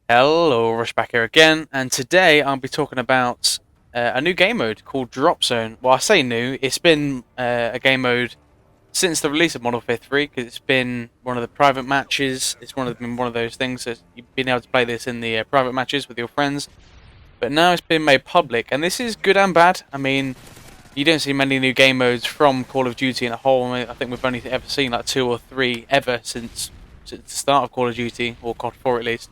Hello, Rush back here again, and today I'll be talking about a new game mode called Drop Zone. Well, I say new, it's been a game mode since the release of Modern Warfare 3 because it's been one of the private matches. It's been one of those things that you've been able to play this in the private matches with your friends, but now it's been made public, and this is good and bad. I mean, you don't see many new game modes from Call of Duty in a whole. I think we've only ever seen like two or three ever since the start of Call of Duty, or COD 4 at least.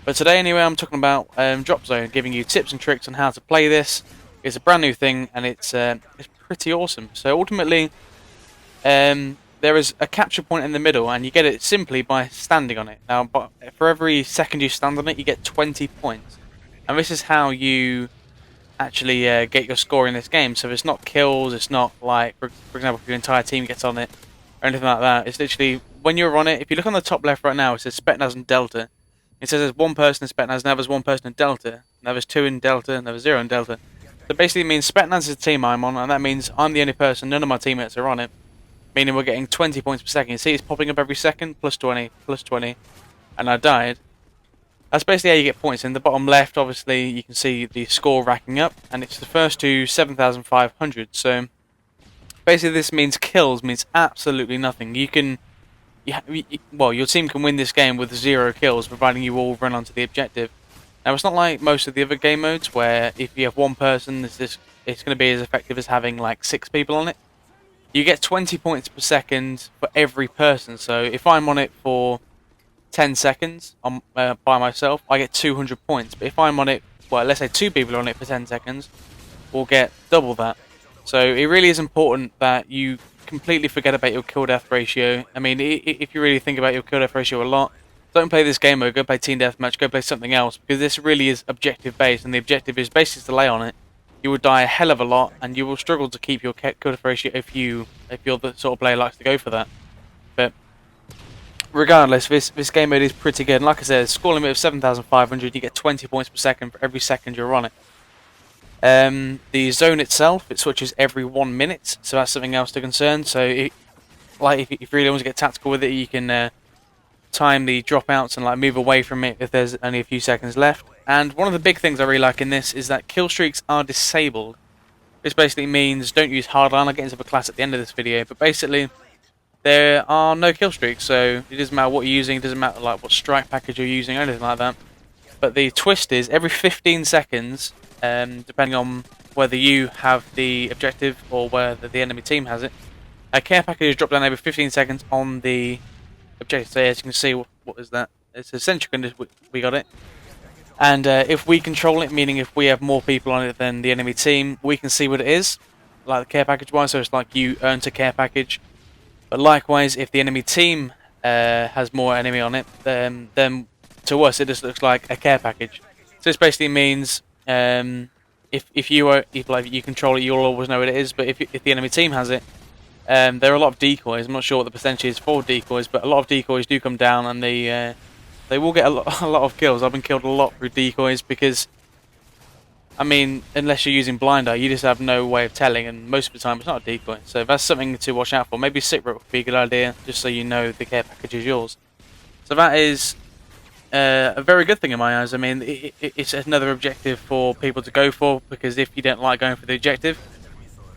But today, anyway, I'm talking about Drop Zone, giving you tips and tricks on how to play this. It's a brand new thing, and it's pretty awesome. So ultimately, there is a capture point in the middle, and you get it simply by standing on it. Now, but for every second you stand on it, you get 20 points, and this is how you actually get your score in this game. So it's not kills, it's not like, for example, if your entire team gets on it or anything like that. It's literally when you're on it. If you look on the top left right now, it says Spetsnaz and Delta. It says there's one person in Spetsnaz, now there's one person in Delta, now there's two in Delta, now there's zero in Delta. So basically it means Spetsnaz is the team I'm on, and that means I'm the only person, none of my teammates are on it. Meaning we're getting 20 points per second. You see it's popping up every second, plus 20, plus 20, and I died. That's basically how you get points. In the bottom left, obviously, you can see the score racking up, and it's the first to 7,500. So basically this means kills means absolutely nothing. You can well, your team can win this game with 0 kills, providing you all run onto the objective. Now, it's not like most of the other game modes, where if you have one person, it's going to be as effective as having like 6 people on it. You get 20 points per second for every person, so if I'm on it for 10 seconds by myself, I get 200 points. But if I'm on it, well, let's say 2 people are on it for 10 seconds, we'll get double that. So it really is important that you completely forget about your kill death ratio. I mean, if you really think about your kill death ratio a lot, don't play this game mode, go play team deathmatch, go play something else, because this really is objective based, and the objective is basically to lay on it. You will die a hell of a lot, and you will struggle to keep your kill death ratio if you're the sort of player who likes to go for that. But regardless, this game mode is pretty good. And like I said, score limit of 7,500. You get 20 points per second for every second you're on it. The zone itself, it switches every 1 minute, so that's something else to concern. So, if you really want to get tactical with it, you can time the dropouts and like move away from it if there's only a few seconds left. And one of the big things I really like in this is that kill streaks are disabled. This basically means don't use hardline. I'll get into the class at the end of this video, but basically there are no kill streaks, so it doesn't matter what you're using, it doesn't matter like what strike package you're using or anything like that. But the twist is every 15 seconds, depending on whether you have the objective or whether the enemy team has it, a care package is dropped down every 15 seconds on the objective. So as you can see, what is that? It's a sentry gun, we got it. And if we control it, meaning if we have more people on it than the enemy team, we can see what it is, like the care package wise, so it's like you earned a care package. But likewise, if the enemy team has more enemy on it, then to us it just looks like a care package. So this basically means if you control it, you'll always know what it is. But if the enemy team has it, there are a lot of decoys. I'm not sure what the percentage is for decoys, but a lot of decoys do come down, and they will get a lot of kills. I've been killed a lot through decoys because, I mean, unless you're using blind eye, you just have no way of telling, and most of the time it's not a decoy. So that's something to watch out for. Maybe sit rep would be a good idea, just so you know the care package is yours. So that is a very good thing in my eyes. I mean, it's another objective for people to go for, because if you don't like going for the objective,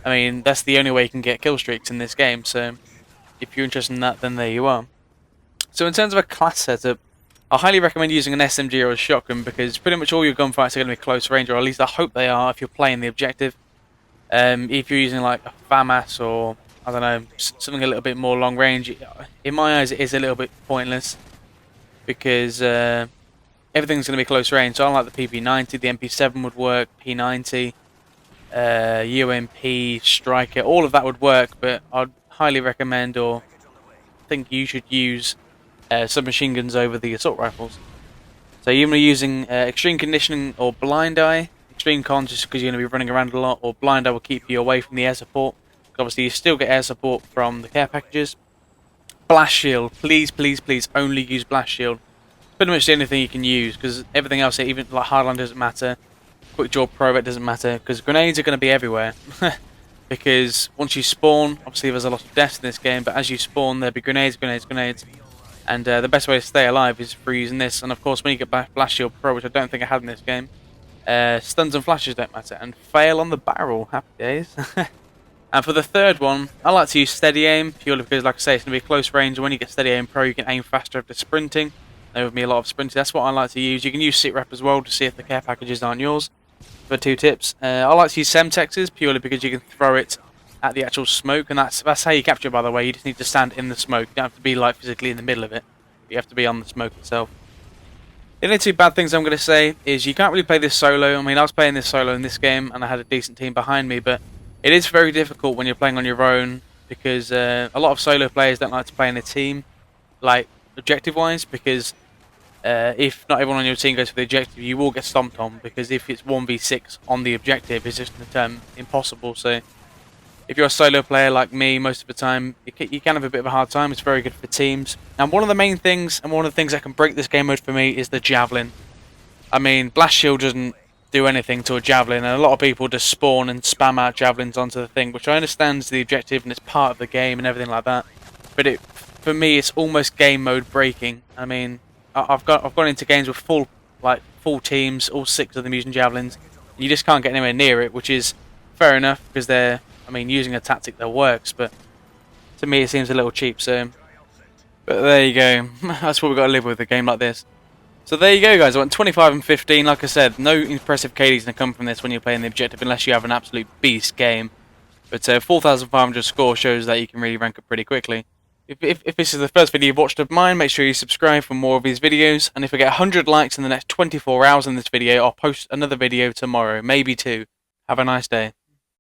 I mean, that's the only way you can get kill streaks in this game. So if you're interested in that, then there you are. So in terms of a class setup, I highly recommend using an SMG or a shotgun, because pretty much all your gunfights are going to be close range, or at least I hope they are if you're playing the objective. If you're using like a FAMAS or, I don't know, something a little bit more long range, in my eyes it is a little bit pointless, because everything's going to be close range. So I like the PP90, the MP7 would work, P90, UMP, Striker, all of that would work, but I'd highly recommend, or think you should use submachine guns over the assault rifles. So you're going to be using extreme conditioning or blind eye. Extreme con just because you're going to be running around a lot, or blind eye will keep you away from the air support. Obviously you still get air support from the care packages. Blast shield, please, please, please only use blast shield. Pretty much the only thing you can use, because everything else, even like hardline, doesn't matter. Quick draw pro, it doesn't matter, because grenades are going to be everywhere. Because once you spawn, obviously there's a lot of deaths in this game, but as you spawn there'll be grenades, grenades, grenades. And the best way to stay alive is through using this. And of course, when you get back Blast Shield Pro, which I don't think I had in this game, stuns and flashes don't matter. And fail on the barrel, happy days. And for the third one, I like to use steady aim, purely because, like I say, it's going to be close range. And when you get steady aim pro, you can aim faster if they're sprinting. There with me a lot of sprinting. That's what I like to use. You can use sit rep as well to see if the care packages aren't yours. For 2 tips, I like to use Semtexes purely because you can throw it at the actual smoke, and that's how you capture it, by the way. You just need to stand in the smoke. You don't have to be like physically in the middle of it. You have to be on the smoke itself. The only 2 bad things I'm going to say is you can't really play this solo. I mean, I was playing this solo in this game and I had a decent team behind me, but it is very difficult when you're playing on your own because a lot of solo players don't like to play in a team, like objective-wise, because if not everyone on your team goes for the objective, you will get stomped on, because if it's 1v6 on the objective, it's just impossible. So if you're a solo player like me, most of the time, you can have a bit of a hard time. It's very good for teams. And one of the main things, and one of the things that can break this game mode for me, is the javelin. I mean, Blast Shield doesn't do anything to a javelin, and a lot of people just spawn and spam out javelins onto the thing, which I understand is the objective and it's part of the game and everything like that. But for me, it's almost game mode breaking. I mean, I've gone into games with full teams, all 6 of them using javelins. You just can't get anywhere near it, which is fair enough because they're, I mean, using a tactic that works. But to me, it seems a little cheap. So, but there you go. That's what we've got to live with a game like this. So there you go, guys. I went 25 and 15. Like I said, no impressive KDs going to come from this when you're playing the objective, unless you have an absolute beast game. But 4,500 score shows that you can really rank up pretty quickly. If this is the first video you've watched of mine, make sure you subscribe for more of these videos. And if I get 100 likes in the next 24 hours on this video, I'll post another video tomorrow, maybe 2. Have a nice day.